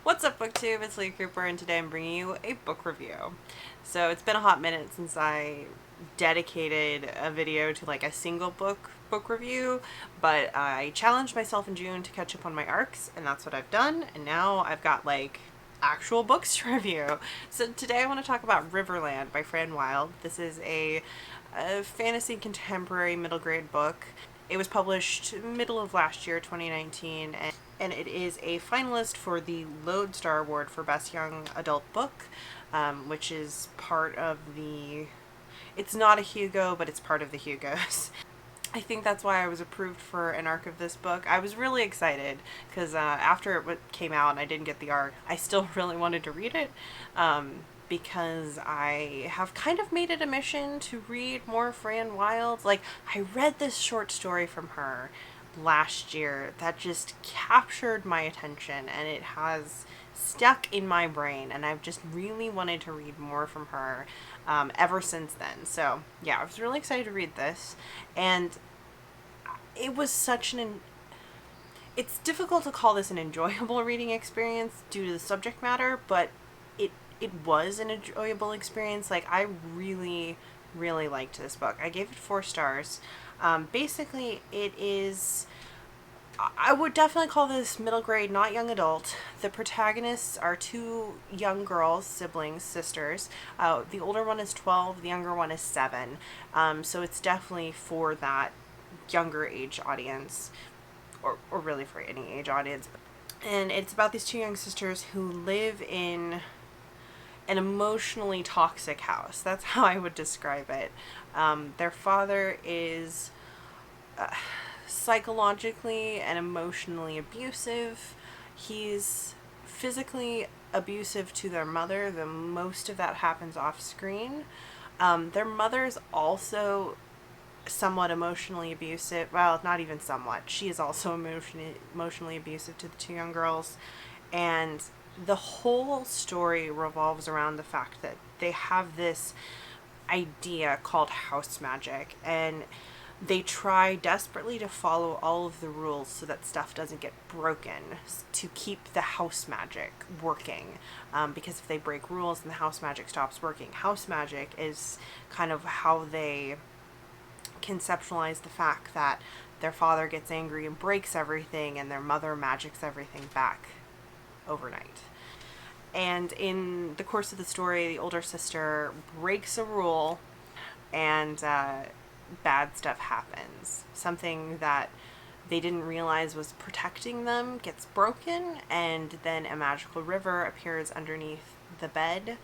What's up, BookTube? It's Lee Cooper, and today I'm bringing you a book review. So it's been a hot minute since I dedicated a video to like a single book review, but I challenged myself in June to catch up on my arcs, and that's what I've done, and now I've got like actual books to review. So today I want to talk about Riverland by Fran Wilde. This is a fantasy contemporary middle grade book. It was published middle of last year, 2019, and it is a finalist for the Lodestar Award for Best Young Adult Book, which is part of the... It's not a Hugo, but it's part of the Hugos. I think that's why I was approved for an arc of this book. I was really excited because after it came out and I didn't get the arc, I still really wanted to read it. Because I have kind of made it a mission to read more Fran Wilde. Like, I read this short story from her last year that just captured my attention, and it has stuck in my brain, and I've just really wanted to read more from her ever since then. So yeah, I was really excited to read this, and it was such an... It's difficult to call this an enjoyable reading experience due to the subject matter, but it was an enjoyable experience. Like, I really, really liked this book. I gave it 4 stars. Basically, it is... I would definitely call this middle grade, not young adult. The protagonists are 2 young girls, siblings, sisters. The older one is 12, the younger one is 7. So it's definitely for that younger age audience, or really for any age audience. And it's about these 2 young sisters who live in an emotionally toxic house. That's how I would describe it. Their father is psychologically and emotionally abusive. He's physically abusive to their mother. The most of that happens off screen. Their mother's also somewhat emotionally abusive. Well, not even somewhat. She is also emotionally abusive to the 2 young girls. And the whole story revolves around the fact that they have this idea called house magic, and they try desperately to follow all of the rules so that stuff doesn't get broken, to keep the house magic working, because if they break rules then the house magic stops working. House magic is kind of how they conceptualize the fact that their father gets angry and breaks everything, and their mother magics everything back overnight. And in the course of the story, the older sister breaks a rule, and bad stuff happens. Something that they didn't realize was protecting them gets broken, and then a magical river appears underneath the bed,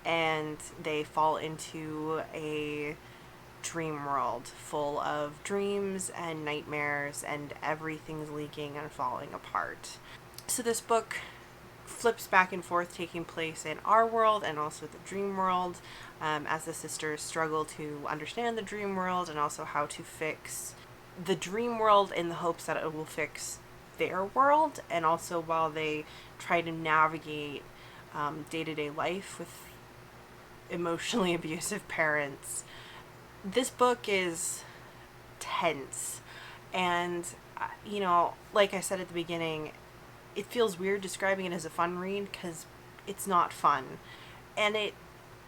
and they fall into a dream world full of dreams and nightmares, and everything's leaking and falling apart. So this book flips back and forth, taking place in our world and also the dream world, as the sisters struggle to understand the dream world and also how to fix the dream world in the hopes that it will fix their world, and also while they try to navigate day-to-day life with emotionally abusive parents. This book is tense, and you know, like I said at the beginning, it feels weird describing it as a fun read because it's not fun. And it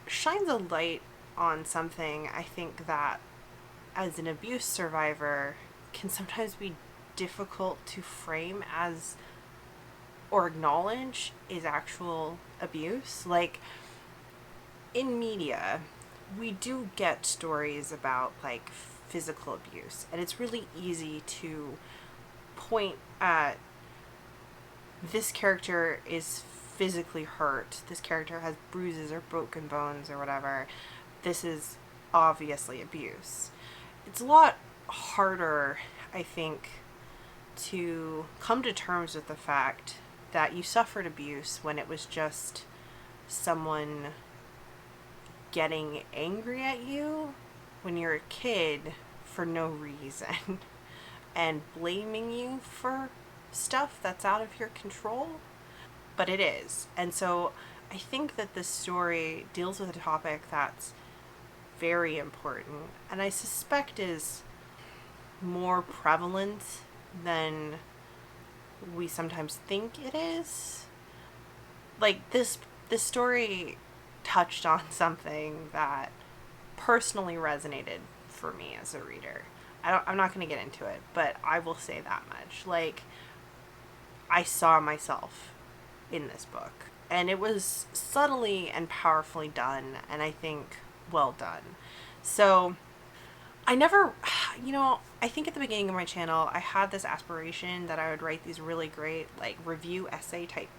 shines a light on something I think that, as an abuse survivor, can sometimes be difficult to frame as or acknowledge is actual abuse. Like, in media, we do get stories about like physical abuse, and it's really easy to point at, this character is physically hurt, this character has bruises or broken bones or whatever, this is obviously abuse. It's a lot harder, I think, to come to terms with the fact that you suffered abuse when it was just someone getting angry at you when you're a kid for no reason and blaming you for stuff that's out of your control. But it is. And so I think that this story deals with a topic that's very important, and I suspect is more prevalent than we sometimes think it is. like this story touched on something that personally resonated for me as a reader. I'm not going to get into it, but I will say that much. Like, I saw myself in this book, and it was subtly and powerfully done, and I think well done. So, I never, I think at the beginning of my channel, I had this aspiration that I would write these really great, like, review essay type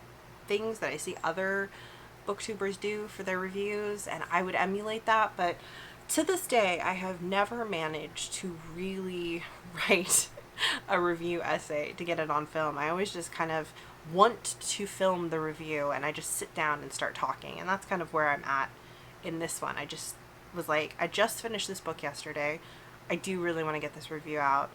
things that I see other booktubers do for their reviews, and I would emulate that, but to this day, I have never managed to really write a review essay to get it on film. I always just kind of want to film the review, and I just sit down and start talking, and that's kind of where I'm at in this one. I just was like, I just finished this book yesterday. I do really want to get this review out,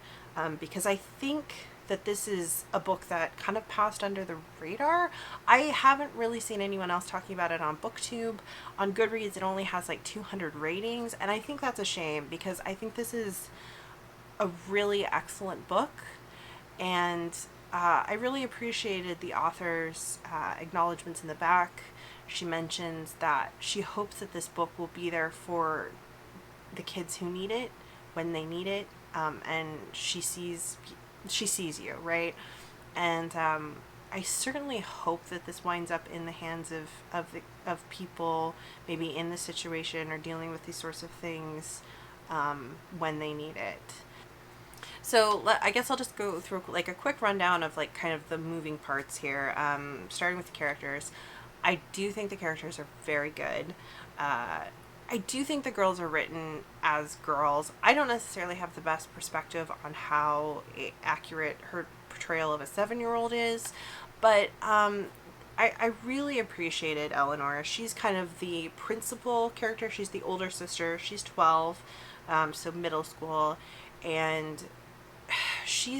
because I think that this is a book that kind of passed under the radar. I haven't really seen anyone else talking about it on BookTube. On Goodreads, it only has like 200 ratings, and I think that's a shame, because I think this is a really excellent book, and I really appreciated the author's acknowledgments in the back. She mentions that she hopes that this book will be there for the kids who need it when they need it, and she sees you, right? And I certainly hope that this winds up in the hands of people maybe in this situation or dealing with these sorts of things when they need it. So I guess I'll just go through like a quick rundown of like kind of the moving parts here, starting with the characters. I do think the characters are very good. I do think the girls are written as girls. I don't necessarily have the best perspective on how accurate her portrayal of a 7-year-old is, but I really appreciated Eleanor. She's kind of the principal character. She's the older sister. She's 12, so middle school, and she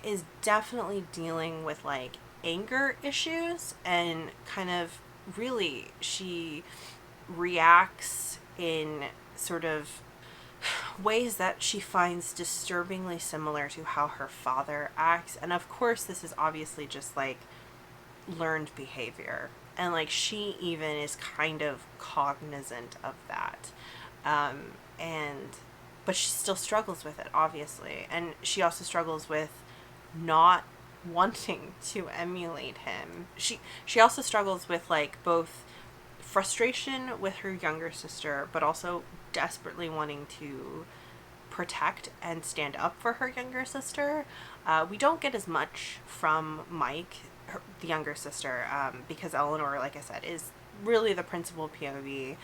is definitely dealing with like anger issues, and kind of really she reacts in sort of ways that she finds disturbingly similar to how her father acts. And of course, this is obviously just like learned behavior, and like she even is kind of cognizant of that, and but she still struggles with it, obviously, and she also struggles with not wanting to emulate him. She also struggles with like both frustration with her younger sister, but also desperately wanting to protect and stand up for her younger sister. We don't get as much from Mike, the younger sister, because Eleanor, like I said, is really the principal POV.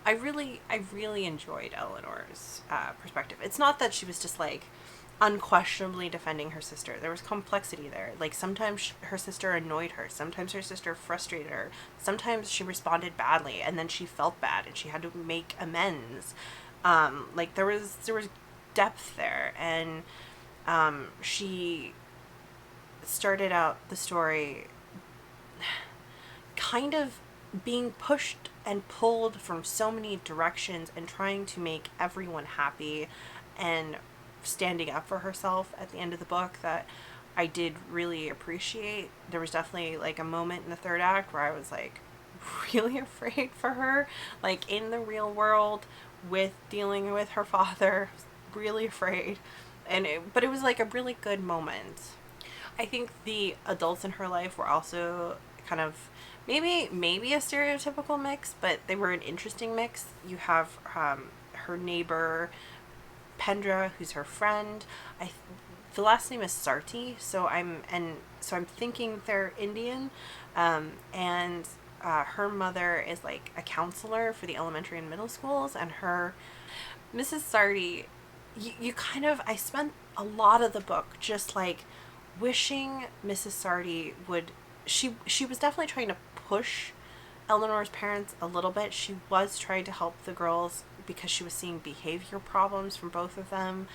I really enjoyed Eleanor's perspective. It's not that she was just like unquestionably defending her sister. There was complexity there. Like sometimes her sister annoyed her, sometimes her sister frustrated her, sometimes she responded badly and then she felt bad and she had to make amends. Like there was depth there, and she started out the story kind of being pushed and pulled from so many directions and trying to make everyone happy and standing up for herself at the end of the book that I did really appreciate. There was definitely like a moment in the third act where I was like really afraid for her, like in the real world with dealing with her father, really afraid. But it was like a really good moment. I think the adults in her life were also kind of maybe a stereotypical mix, but they were an interesting mix. You have her neighbor Pendra, who's her friend. The last name is Sarti, so I'm thinking they're Indian, and her mother is like a counselor for the elementary and middle schools, and her Mrs. Sarti, you kind of, I spent a lot of the book just like wishing Mrs. Sarti would, she was definitely trying to push Eleanor's parents a little bit. She was trying to help the girls because she was seeing behavior problems from both of them,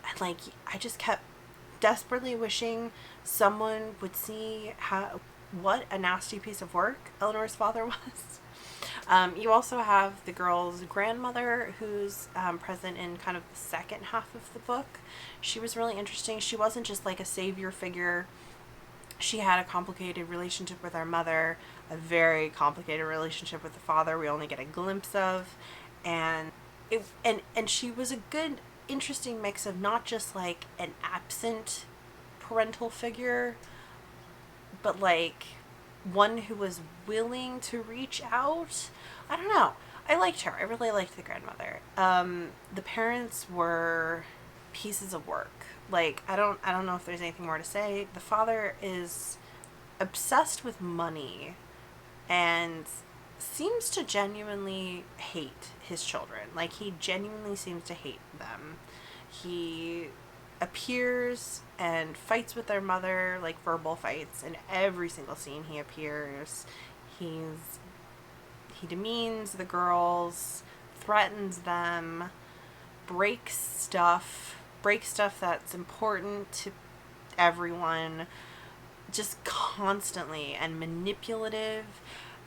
and like I just kept desperately wishing someone would see what a nasty piece of work Eleanor's father was. You also have the girl's grandmother, who's present in kind of the second half of the book. She was really interesting. She wasn't just like a savior figure She had a complicated relationship with her mother, a very complicated relationship with the father we only get a glimpse of, and and she was a good, interesting mix of not just like an absent parental figure, but like one who was willing to reach out. I don't know. I liked her. I really liked the grandmother. The parents were pieces of work. Like I don't know if there's anything more to say. The father is obsessed with money and seems to genuinely hate his children. Like he genuinely seems to hate them. He appears and fights with their mother, like verbal fights, in every single scene he appears. He demeans the girls, threatens them, breaks stuff that's important to everyone, just constantly, and manipulative.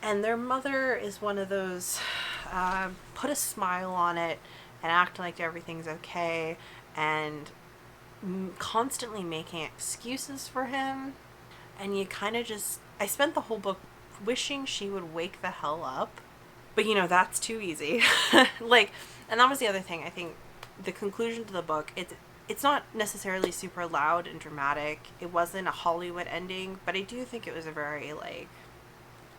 And their mother is one of those put a smile on it and act like everything's okay, and constantly making excuses for him. And you kind of just, I spent the whole book wishing she would wake the hell up. But that's too easy. Like, and that was the other thing. I think the conclusion to the book, it's not necessarily super loud and dramatic. It wasn't a Hollywood ending, but I do think it was a very like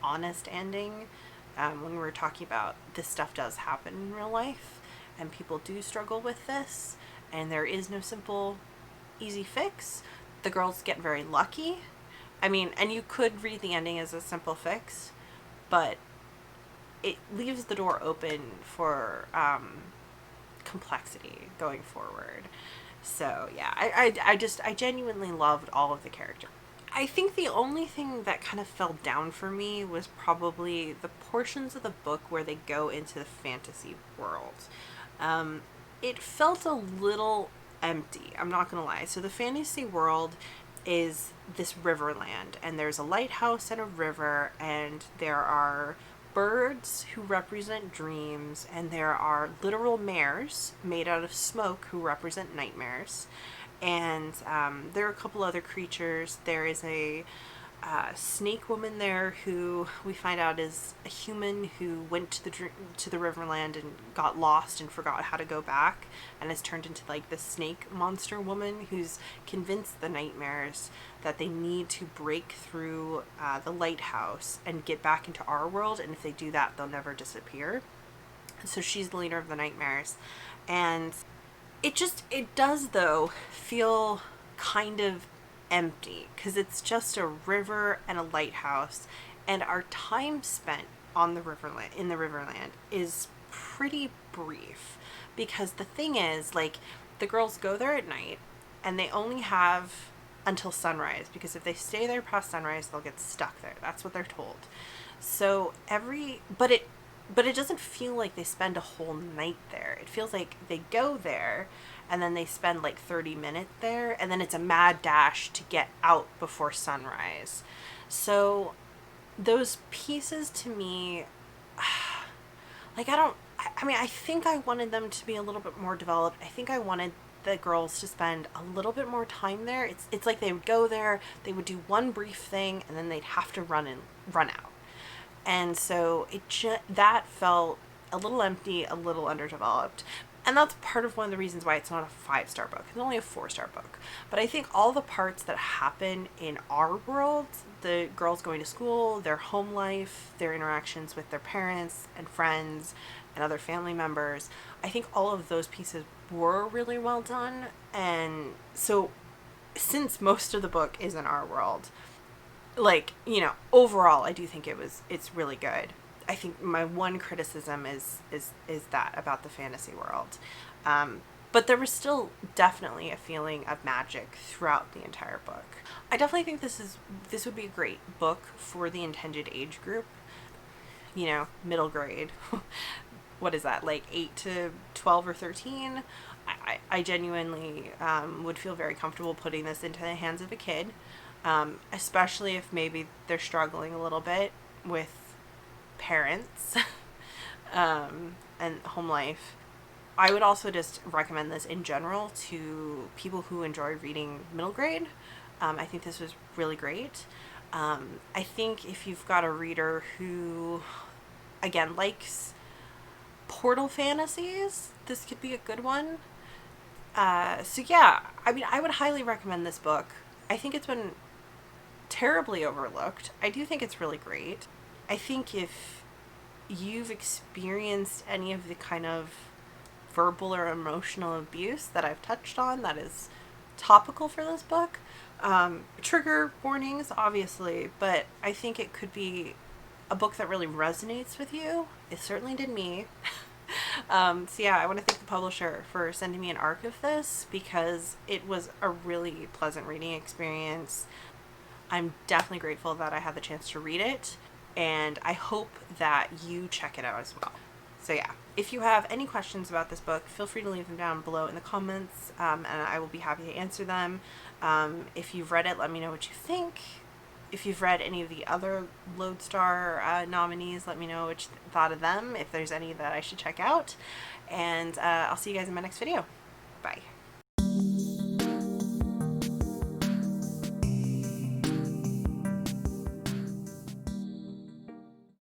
honest ending. When we were talking about this stuff does happen in real life, and people do struggle with this, and there is no simple, easy fix. The girls get very lucky. I mean, and you could read the ending as a simple fix, but it leaves the door open for complexity going forward. So yeah, I genuinely loved all of the characters. I think the only thing that kind of fell down for me was probably the portions of the book where they go into the fantasy world. It felt a little empty, I'm not gonna lie. So the fantasy world is this Riverland, and there's a lighthouse and a river, and there are birds who represent dreams, and there are literal mares made out of smoke who represent nightmares. And there are a couple other creatures. There is a snake woman there who we find out is a human who went to the Riverland and got lost and forgot how to go back, and has turned into like the snake monster woman who's convinced the nightmares that they need to break through the lighthouse and get back into our world, and if they do that, they'll never disappear. So she's the leader of the nightmares, and it does though feel kind of empty because it's just a river and a lighthouse, and our time spent on the Riverland is pretty brief, because the thing is, like, the girls go there at night and they only have until sunrise, because if they stay there past sunrise they'll get stuck there. That's what they're told. So but it doesn't feel like they spend a whole night there. It feels like they go there and then they spend like 30 minutes there, and then it's a mad dash to get out before sunrise. So those pieces to me, like, I think I wanted them to be a little bit more developed. I think I wanted the girls to spend a little bit more time there. It's like they would go there, they would do one brief thing, and then they'd have to run out. And so that felt a little empty, a little underdeveloped. And that's part of one of the reasons why it's not a 5-star book. It's only a 4-star book. But I think all the parts that happen in our world, the girls going to school, their home life, their interactions with their parents and friends and other family members, I think all of those pieces were really well done. And so since most of the book is in our world, like, overall I do think it's really good. I think my one criticism is that about the fantasy world. But there was still definitely a feeling of magic throughout the entire book. I definitely think this would be a great book for the intended age group. Middle grade. What is that, like 8 to 12 or 13? I genuinely would feel very comfortable putting this into the hands of a kid, especially if maybe they're struggling a little bit with parents and home life. I would also just recommend this in general to people who enjoy reading middle grade. I think this was really great. I think if you've got a reader who, again, likes portal fantasies, this could be a good one. So yeah, I mean, I would highly recommend this book. I think it's been terribly overlooked. I do think it's really great. I think if you've experienced any of the kind of verbal or emotional abuse that I've touched on that is topical for this book, trigger warnings, obviously, but I think it could be a book that really resonates with you. It certainly did me. So yeah, I want to thank the publisher for sending me an arc of this because it was a really pleasant reading experience. I'm definitely grateful that I had the chance to read it, and I hope that you check it out as well. So yeah, if you have any questions about this book, feel free to leave them down below in the comments, and I will be happy to answer them. If you've read it, let me know what you think. If you've read any of the other Lodestar nominees, let me know what you thought of them, if there's any that I should check out. And I'll see you guys in my next video. Bye.